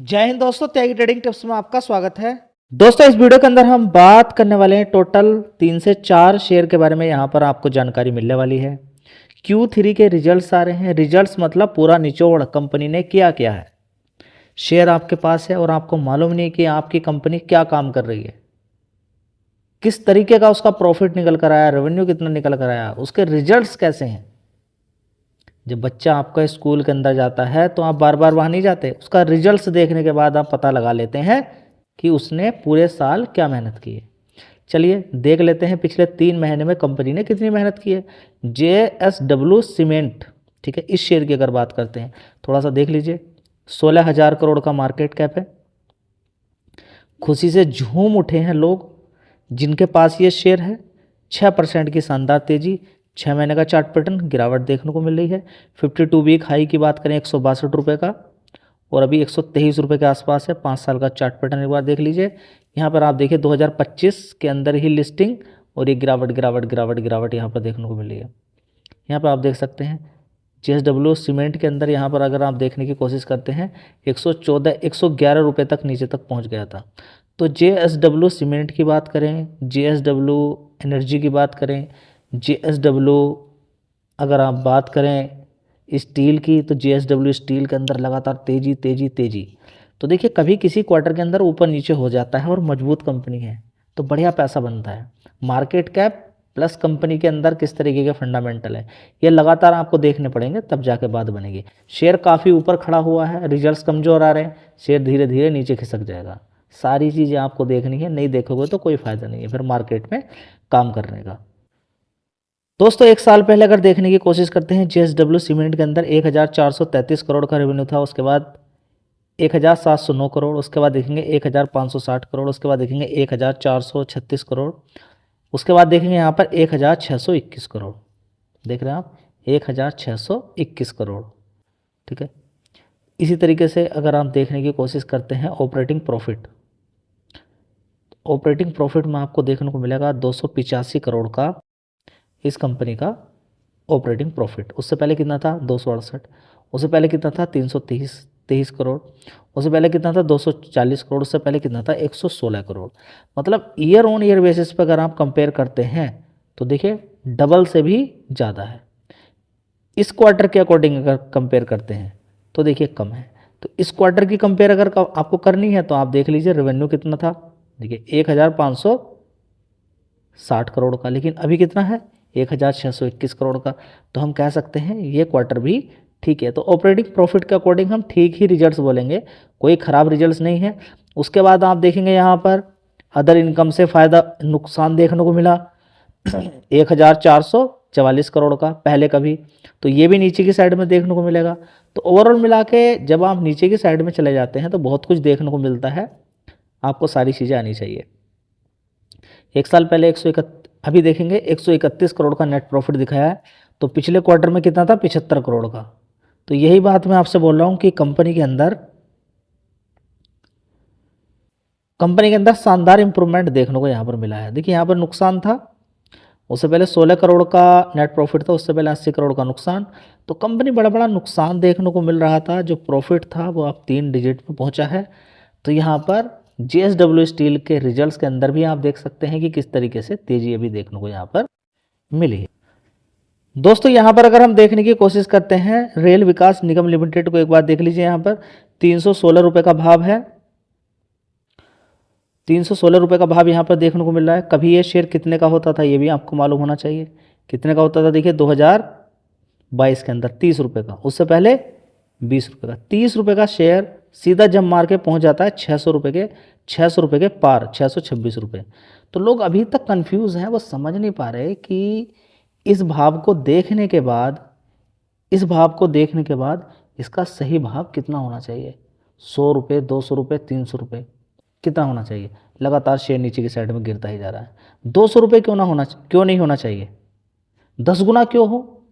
जय हिंद दोस्तों, त्यागी trading tips में आपका स्वागत है। दोस्तों इस वीडियो के अंदर हम बात करने वाले हैं टोटल 3 से 4 शेयर के बारे में। यहाँ पर आपको जानकारी मिलने वाली है। Q3 के रिजल्ट्स आ रहे हैं। रिजल्ट्स मतलब पूरा निचोड़ कंपनी ने किया क्या है। शेयर आपके पास है और आपको मालूम नहीं कि आपकी कंपनी क्या काम कर रही है, किस तरीके का उसका प्रॉफिट निकल कर आया, रेवेन्यू कितना निकल कर आया, उसके रिजल्ट्स कैसे हैं। जब बच्चा आपका स्कूल के अंदर जाता है तो आप बार बार वहाँ नहीं जाते, उसका रिजल्ट्स देखने के बाद आप पता लगा लेते हैं कि उसने पूरे साल क्या मेहनत की है। चलिए देख लेते हैं पिछले 3 महीने में कंपनी ने कितनी मेहनत की है। JSW सीमेंट, ठीक है, इस शेयर की अगर बात करते हैं थोड़ा सा देख लीजिए। 16,000 करोड़ का मार्केट कैप है। खुशी से झूम उठे हैं लोग जिनके पास ये शेयर है। 6% की शानदार तेजी, 6 महीने का चार्ट पैटर्न, गिरावट देखने को मिल रही है। 52 वीक हाई की बात करें 162 रुपये का, और अभी 123 रुपये के आसपास है। 5 साल का चार्ट पैटर्न एक बार देख लीजिए। यहाँ पर आप देखिए 2025 के अंदर ही लिस्टिंग, और ये गिरावट गिरावट गिरावट गिरावट यहाँ पर देखने को मिल रही है। यहाँ पर आप देख सकते हैं JSW सीमेंट के अंदर यहाँ पर अगर आप देखने की कोशिश करते हैं 114 111 रुपये तक नीचे तक पहुँच गया था। तो JSW सीमेंट की बात करें, JSW एनर्जी की बात करें, JSW अगर आप बात करें स्टील की, तो JSW स्टील के अंदर लगातार तेजी तेजी तेजी। तो देखिए कभी किसी क्वार्टर के अंदर ऊपर नीचे हो जाता है, और मजबूत कंपनी है तो बढ़िया पैसा बनता है। मार्केट कैप प्लस कंपनी के अंदर किस तरीके के फंडामेंटल है, ये लगातार आपको देखने पड़ेंगे, तब जाके बात बनेगी। शेयर काफ़ी ऊपर खड़ा हुआ है, रिजल्ट्स कमज़ोर आ रहे हैं, शेयर धीरे धीरे नीचे खिसक जाएगा। सारी चीज़ें आपको देखनी है, नहीं देखोगे तो कोई फ़ायदा नहीं है फिर मार्केट में काम करने का। दोस्तों एक साल पहले अगर देखने की कोशिश करते हैं JSW सीमेंट के अंदर 1,433 करोड़ का रेवेन्यू था, उसके बाद 1,709 करोड़, उसके बाद देखेंगे 1,560 करोड़, उसके बाद देखेंगे 1,436 करोड़, उसके बाद देखेंगे यहाँ पर 1,621 करोड़। देख रहे हैं आप 1,621 करोड़, ठीक है। इसी तरीके से अगर आप देखने की कोशिश करते हैं ऑपरेटिंग प्रॉफिट, ऑपरेटिंग प्रॉफिट में आपको देखने को मिलेगा 285 करोड़ का इस कंपनी का ऑपरेटिंग प्रॉफिट। उससे पहले कितना था 268, उससे पहले कितना था 323 करोड़, उससे पहले कितना था 240 करोड़, उससे पहले कितना था 116 करोड़। मतलब ईयर ऑन ईयर बेसिस पर अगर आप कंपेयर करते हैं तो देखिए डबल से भी ज़्यादा है। इस क्वार्टर के अकॉर्डिंग अगर कंपेयर करते हैं तो देखिए कम है। तो इस क्वार्टर की कंपेयर अगर आपको करनी है तो आप देख लीजिए रेवेन्यू कितना था, देखिए 1,560 करोड़ का, लेकिन अभी कितना है 1,621 करोड़ का। तो हम कह सकते हैं ये क्वार्टर भी ठीक है। तो ऑपरेटिंग प्रॉफिट के अकॉर्डिंग हम ठीक ही रिजल्ट्स बोलेंगे, कोई ख़राब रिजल्ट्स नहीं है। उसके बाद आप देखेंगे यहाँ पर अदर इनकम से फ़ायदा नुकसान देखने को मिला 1,444 करोड़ का पहले कभी, तो ये भी नीचे की साइड में देखने को मिलेगा। तो ओवरऑल मिला के जब आप नीचे की साइड में चले जाते हैं तो बहुत कुछ देखने को मिलता है। आपको सारी चीज़ें आनी चाहिए। एक साल पहले 131, अभी देखेंगे 131 करोड़ का नेट प्रॉफिट दिखाया है, तो पिछले क्वार्टर में कितना था 75 करोड़ का। तो यही बात मैं आपसे बोल रहा हूँ कि कंपनी के अंदर शानदार इंप्रूवमेंट देखने को यहाँ पर मिला है। देखिए यहाँ पर नुकसान था, उससे पहले 16 करोड़ का नेट प्रॉफिट था, उससे पहले 80 करोड़ का नुकसान। तो कंपनी बड़ा बड़ा नुकसान देखने को मिल रहा था, जो प्रॉफिट था वो अब 3 डिजिट पे पहुंचा है। तो यहाँ पर JSW स्टील के रिजल्ट्स के अंदर भी आप देख सकते हैं कि किस तरीके से तेजी अभी देखने को यहाँ पर मिली है। दोस्तों यहाँ पर अगर हम देखने की कोशिश करते हैं रेल विकास निगम लिमिटेड को, एक बार देख लीजिए। यहाँ पर 316 रुपये का भाव है, 316 रुपये का भाव यहाँ पर देखने को मिल रहा है। कभी ये शेयर कितने का होता था ये भी आपको मालूम होना चाहिए। कितने का होता था, देखिए 2022 के अंदर 30 रुपये का, उससे पहले 20 रुपये का। 30 रुपये का शेयर सीधा जम मार के पहुँच जाता है 600 रुपये के पार, 626 रुपये। तो लोग अभी तक कंफ्यूज हैं, वो समझ नहीं पा रहे कि इस भाव को देखने के बाद इसका सही भाव कितना होना चाहिए। 100 रुपये, 200 रुपये, 300 रुपये कितना होना चाहिए। लगातार शेयर नीचे की साइड में गिरता ही जा रहा है। 200 रुपये क्यों नहीं होना चाहिए, 10 गुना क्यों हो,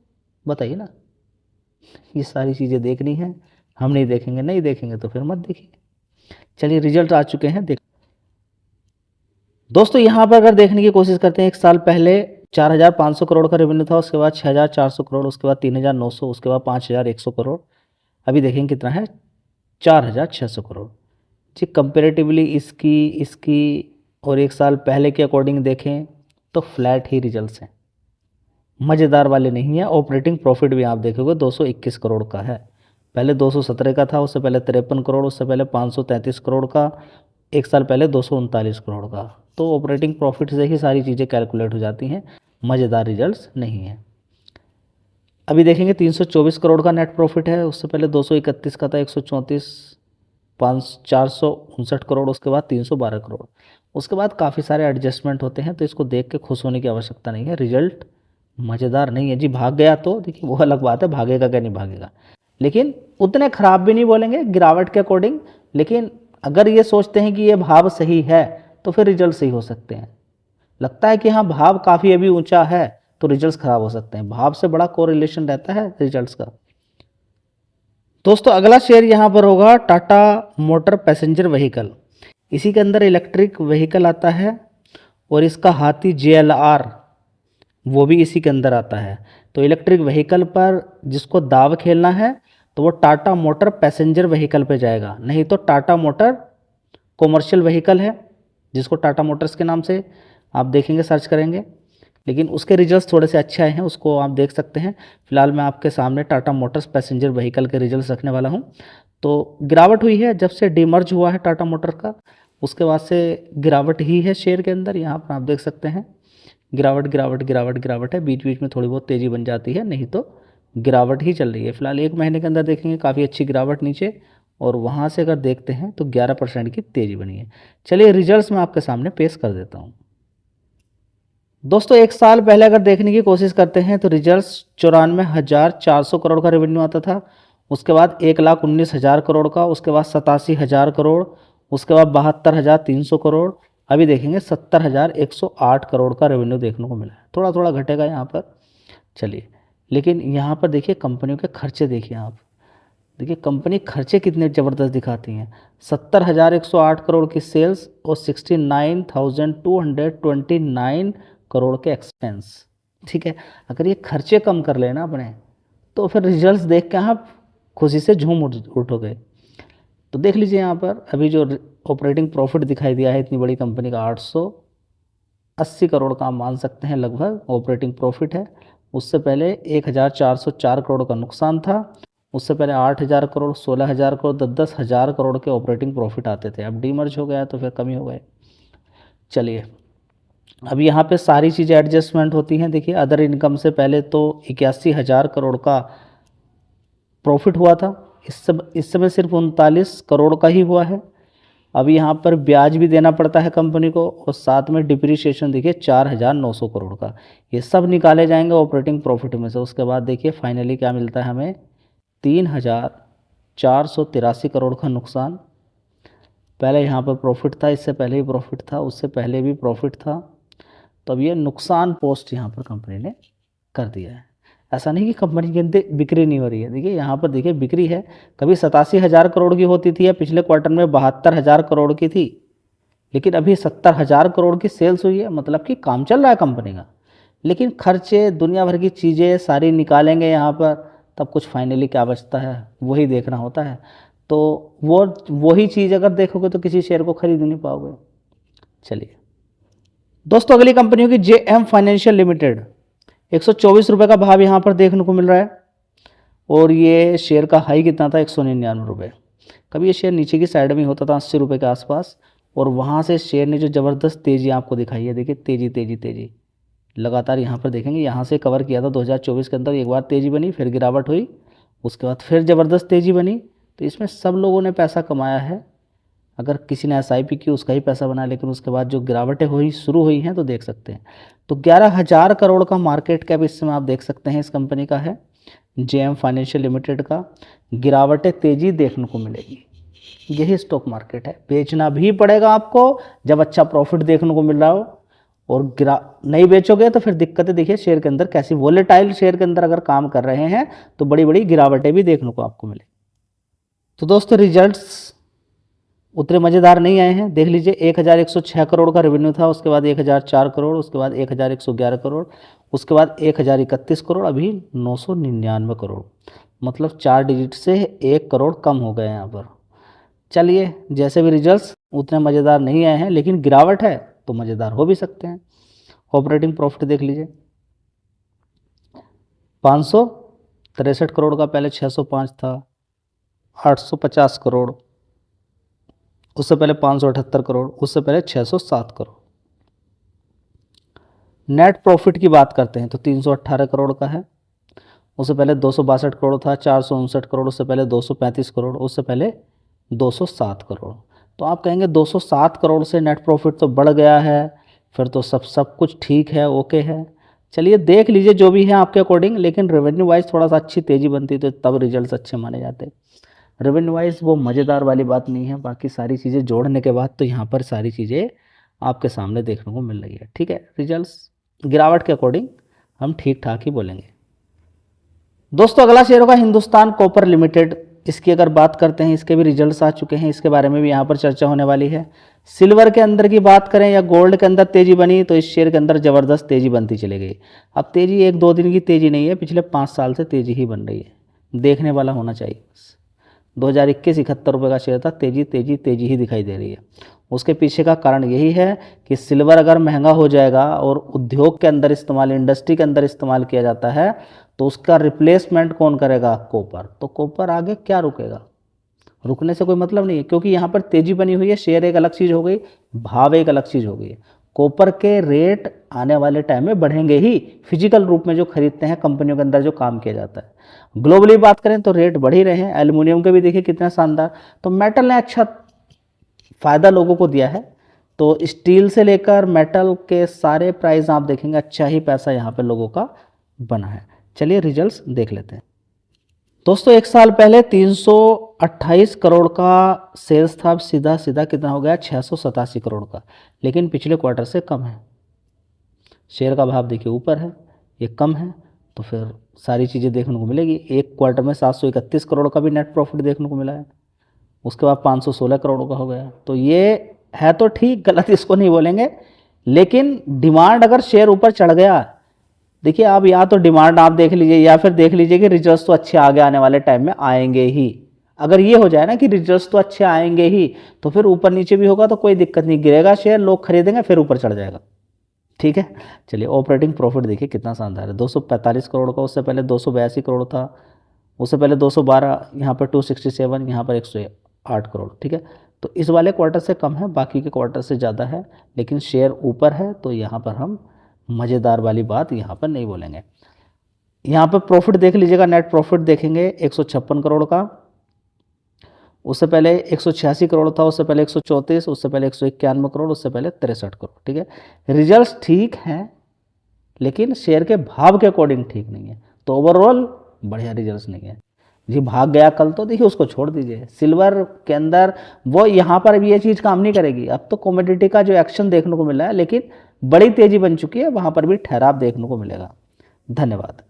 बताइए ना। ये सारी चीज़ें देखनी है, हम नहीं देखेंगे तो फिर मत देखिए। चलिए रिजल्ट आ चुके हैं, देख दोस्तों यहाँ पर अगर देखने की कोशिश करते हैं, एक साल पहले 4,500 करोड़ का रेवेन्यू था, उसके बाद 6,400 करोड़, उसके बाद 3,900, उसके बाद 5,100 करोड़। अभी देखेंगे कितना है 4,600 करोड़। जी कंपेरेटिवली इसकी इसकी और एक साल पहले के अकॉर्डिंग देखें तो फ्लैट ही रिजल्ट्स हैं, मज़ेदार वाले नहीं है। ऑपरेटिंग प्रॉफिट भी आप देखोगे 221 करोड़ का है, पहले 217 का था, उससे पहले 53 करोड़, उससे पहले 533 करोड़ का, एक साल पहले 239 करोड़ का। तो ऑपरेटिंग प्रॉफिट से ही सारी चीज़ें कैलकुलेट हो जाती हैं, मज़ेदार रिजल्ट्स नहीं है। अभी देखेंगे 324 करोड़ का नेट प्रॉफिट है, उससे पहले 231 का था, 134, 459 करोड़, उसके बाद 312 करोड़। उसके बाद काफ़ी सारे एडजस्टमेंट होते हैं, तो इसको देख के खुश होने की आवश्यकता नहीं है। रिजल्ट मज़ेदार नहीं है जी। भाग गया तो देखिए वो अलग बात है, भागेगा क्या नहीं भागेगा, लेकिन उतने ख़राब भी नहीं बोलेंगे गिरावट के अकॉर्डिंग। लेकिन अगर ये सोचते हैं कि ये भाव सही है तो फिर रिजल्ट सही हो सकते हैं। लगता है कि हाँ भाव काफ़ी अभी ऊंचा है तो रिजल्ट्स खराब हो सकते हैं, भाव से बड़ा कोरिलेशन रहता है रिजल्ट्स का। दोस्तों अगला शेयर यहाँ पर होगा टाटा मोटर पैसेंजर व्हीकल। इसी के अंदर इलेक्ट्रिक व्हीकल आता है और इसका हाथी JLR वो भी इसी के अंदर आता है। तो इलेक्ट्रिक व्हीकल पर जिसको दाव खेलना है तो वो टाटा मोटर पैसेंजर व्हीकल पे जाएगा, नहीं तो टाटा मोटर कॉमर्शियल व्हीकल है जिसको टाटा मोटर्स के नाम से आप देखेंगे, सर्च करेंगे। लेकिन उसके रिजल्ट्स थोड़े से अच्छे आए हैं, उसको आप देख सकते हैं। फिलहाल मैं आपके सामने टाटा मोटर्स पैसेंजर व्हीकल के रिजल्ट्स रखने वाला हूं। तो गिरावट हुई है जब से डीमर्ज हुआ है टाटा मोटर का, उसके बाद से गिरावट ही है शेयर के अंदर। यहाँ पर आप देख सकते हैं गिरावट गिरावट गिरावट गिरावट है, बीच बीच में थोड़ी बहुत तेज़ी बन जाती है, नहीं तो गिरावट ही चल रही है। फिलहाल एक महीने के अंदर देखेंगे काफ़ी अच्छी गिरावट नीचे, और वहाँ से अगर देखते हैं तो 11% की तेज़ी बनी है। चलिए रिजल्ट्स मैं आपके सामने पेश कर देता हूँ। दोस्तों एक साल पहले अगर देखने की कोशिश करते हैं तो रिजल्ट्स 94,400 करोड़ का रेवेन्यू आता था, उसके बाद 1,19,000 करोड़ का, उसके बाद 87,000 करोड़, उसके बाद 72,300 करोड़। अभी देखेंगे 70,108 करोड़ का रेवेन्यू देखने को मिला है। थोड़ा थोड़ा घटेगा यहाँ पर, चलिए। लेकिन यहाँ पर देखिए कंपनियों के खर्चे देखिए आप, देखिए कंपनी खर्चे कितने ज़बरदस्त दिखाती हैं। 70,108 करोड़ की सेल्स और 69,229 करोड़ के एक्सपेंस। ठीक है, अगर ये खर्चे कम कर लेना अपने तो फिर रिजल्ट्स देख के आप खुशी से झूम उठोगे। तो देख लीजिए यहाँ पर अभी जो ऑपरेटिंग प्रॉफिट दिखाई दिया है इतनी बड़ी कंपनी का 880 करोड़ का आप मान सकते हैं लगभग ऑपरेटिंग प्रॉफिट है। उससे पहले 1,404 करोड़ का नुकसान था, उससे पहले 8,000 करोड़, 16,000 करोड़, 10,000 करोड़ के ऑपरेटिंग प्रॉफिट आते थे। अब डीमर्ज हो गया तो फिर कमी हो गए। चलिए अब यहाँ पे सारी चीज़ें एडजस्टमेंट होती हैं। देखिए अदर इनकम से पहले तो 81,000 करोड़ का प्रॉफिट हुआ था, इस समय सिर्फ 39 करोड़ का ही हुआ है। अब यहाँ पर ब्याज भी देना पड़ता है कंपनी को, और साथ में डिप्रिसिएशन देखिए 4,900 करोड़ का। ये सब निकाले जाएंगे ऑपरेटिंग प्रॉफिट में से। उसके बाद देखिए फाइनली क्या मिलता है हमें, 3,483 करोड़ का नुकसान। पहले यहाँ पर प्रॉफिट था, इससे पहले भी प्रॉफिट था, उससे पहले भी प्रॉफिट था। तो अब ये नुकसान पोस्ट यहाँ पर कंपनी ने कर दिया है। ऐसा नहीं कि कंपनी के अंदर बिक्री नहीं हो रही है, देखिए यहाँ पर देखिए बिक्री है। कभी 87,000 करोड़ की होती थी या पिछले क्वार्टर में 72,000 करोड़ की थी, लेकिन अभी 70,000 करोड़ की सेल्स हुई है, मतलब कि काम चल रहा है कंपनी का। लेकिन खर्चे दुनिया भर की चीज़ें सारी निकालेंगे यहाँ पर, तब कुछ फाइनली क्या बचता है वही देखना होता है। तो वही चीज़ अगर देखोगे तो किसी शेयर को खरीद नहीं पाओगे। चलिए दोस्तों अगली कंपनी होगी JM फाइनेंशियल लिमिटेड। 124 रुपये का भाव यहाँ पर देखने को मिल रहा है, और ये शेयर का हाई कितना था, 199 रुपये। कभी ये शेयर नीचे की साइड में होता था 80 रुपये के आसपास, और वहाँ से शेयर ने जो ज़बरदस्त तेज़ी आपको दिखाई है, देखिए तेज़ी तेज़ी तेज़ी लगातार यहाँ पर देखेंगे। यहाँ से कवर किया था 2024 के अंदर, एक बार तेज़ी बनी, फिर गिरावट हुई, उसके बाद फिर ज़बरदस्त तेज़ी बनी। तो इसमें सब लोगों ने पैसा कमाया है। अगर किसी ने SIP की उसका ही पैसा बना, लेकिन उसके बाद जो गिरावटें हुई शुरू हुई हैं तो देख सकते हैं। तो 11,000 करोड़ का मार्केट कैप इस समय आप देख सकते हैं इस कंपनी का है, JM फाइनेंशियल लिमिटेड का। गिरावटें तेज़ी देखने को मिलेगी, यही स्टॉक मार्केट है। बेचना भी पड़ेगा आपको जब अच्छा प्रॉफिट देखने को मिल रहा हो, और नहीं बेचोगे तो फिर दिक्कतें देखिए शेयर के अंदर कैसी वोलेटाइल शेयर के अंदर अगर काम कर रहे हैं तो बड़ी बड़ी गिरावटें भी देखने को आपको मिले। तो दोस्तों रिजल्ट्स उतने मज़ेदार नहीं आए हैं। देख लीजिए 1,106 करोड़ का रेवेन्यू था, उसके बाद 1,004 करोड़, उसके बाद 1,111 करोड़, उसके बाद 1,031 करोड़, अभी 999 करोड़। मतलब 4 डिजिट से 1 करोड़ कम हो गए यहाँ पर। चलिए, जैसे भी रिजल्ट्स उतने मज़ेदार नहीं आए हैं, लेकिन गिरावट है तो मज़ेदार हो भी सकते हैं। ऑपरेटिंग प्रॉफिट देख लीजिए, 563 करोड़ का पहले 605 था, 850 करोड़, उससे पहले 578 करोड़, उससे पहले 607 करोड़। नेट प्रॉफिट की बात करते हैं तो 318 करोड़ का है, उससे पहले 262 करोड़ था, 459 करोड़, उससे पहले 235 करोड़, उससे पहले 207 करोड़। तो आप कहेंगे 207 करोड़ से नेट प्रॉफिट तो बढ़ गया है, फिर तो सब कुछ ठीक है, ओके है। चलिए देख लीजिए जो भी है आपके अकॉर्डिंग, लेकिन रेवेन्यू वाइज थोड़ा सा अच्छी तेज़ी बनती तो तब रिजल्ट्स अच्छे माने जाते। रेवेन्यू वाइज वो मज़ेदार वाली बात नहीं है, बाकी सारी चीज़ें जोड़ने के बाद तो यहाँ पर सारी चीज़ें आपके सामने देखने को मिल रही है। ठीक है, रिजल्ट्स गिरावट के अकॉर्डिंग हम ठीक ठाक ही बोलेंगे। दोस्तों अगला शेयर होगा हिंदुस्तान कॉपर लिमिटेड। इसकी अगर बात करते हैं, इसके भी रिजल्ट्स आ चुके हैं, इसके बारे में भी यहाँ पर चर्चा होने वाली है। सिल्वर के अंदर की बात करें या गोल्ड के अंदर तेजी बनी, तो इस शेयर के अंदर ज़बरदस्त तेजी बनती चली गई। अब तेजी 1-2 दिन की तेजी नहीं है, पिछले 5 साल से तेजी ही बन रही है, देखने वाला होना चाहिए। 2021 71 रुपये का शेयर था, तेजी तेजी तेजी ही दिखाई दे रही है। उसके पीछे का कारण यही है कि सिल्वर अगर महंगा हो जाएगा और उद्योग के अंदर इस्तेमाल, इंडस्ट्री के अंदर इस्तेमाल किया जाता है, तो उसका रिप्लेसमेंट कौन करेगा? कॉपर। तो कॉपर आगे क्या रुकेगा? रुकने से कोई मतलब नहीं है, क्योंकि यहाँ पर तेजी बनी हुई है। शेयर एक अलग चीज़ हो गई, भाव एक अलग चीज़ हो गई है। कॉपर के रेट आने वाले टाइम में बढ़ेंगे ही, फिजिकल रूप में जो खरीदते हैं कंपनियों के अंदर जो काम किया जाता है। ग्लोबली बात करें तो रेट बढ़ ही रहे हैं। एल्युमिनियम के भी देखिए कितना शानदार। तो मेटल ने अच्छा फ़ायदा लोगों को दिया है। तो स्टील से लेकर मेटल के सारे प्राइस आप देखेंगे, अच्छा ही पैसा यहाँ पर लोगों का बना है। चलिए रिजल्ट्स देख लेते हैं। दोस्तों 1 साल पहले 328 करोड़ का सेल्स था, अब सीधा सीधा कितना हो गया? 687 करोड़ का, लेकिन पिछले क्वार्टर से कम है। शेयर का भाव देखिए ऊपर है, ये कम है, तो फिर सारी चीज़ें देखने को मिलेगी। एक क्वार्टर में 731 करोड़ का भी नेट प्रॉफिट देखने को मिला है, उसके बाद 516 करोड़ का हो गया। तो ये है तो ठीक, गलत इसको नहीं बोलेंगे, लेकिन डिमांड अगर शेयर ऊपर चढ़ गया, देखिए आप या तो डिमांड आप देख लीजिए या फिर देख लीजिए कि रिजल्ट्स तो अच्छे आगे आने वाले टाइम में आएंगे ही। अगर ये हो जाए ना कि रिजल्ट्स तो अच्छे आएंगे ही, तो फिर ऊपर नीचे भी होगा तो कोई दिक्कत नहीं, गिरेगा शेयर, लोग खरीदेंगे, फिर ऊपर चढ़ जाएगा। ठीक है, चलिए ऑपरेटिंग प्रॉफिट देखिए कितना शानदार है, 245 करोड़ का, उससे पहले 282 करोड़ था, उससे पहले 212, यहाँ पर 267, यहाँ पर 108 करोड़। ठीक है, तो इस वाले क्वार्टर से कम है, बाकी के क्वार्टर से ज़्यादा है, लेकिन शेयर ऊपर है, तो यहाँ पर हम मज़ेदार वाली बात यहाँ पर नहीं बोलेंगे। यहाँ पर प्रॉफिट देख लीजिएगा, नेट प्रॉफिट देखेंगे 156 करोड़ का, उससे पहले 186 करोड़ था, उससे पहले 134, उससे पहले 191 करोड़, उससे पहले 63 करोड़। ठीक है, रिजल्ट्स ठीक हैं, लेकिन शेयर के भाव के अकॉर्डिंग ठीक नहीं है, तो ओवरऑल बढ़िया रिजल्ट्स नहीं है जी। भाग गया कल तो देखिए उसको छोड़ दीजिए। सिल्वर के अंदर वो यहाँ पर भी ये चीज़ काम नहीं करेगी। अब तो कमोडिटी का जो एक्शन देखने को मिला है, लेकिन बड़ी तेजी बन चुकी है, वहाँ पर भी ठहराव देखने को मिलेगा। धन्यवाद।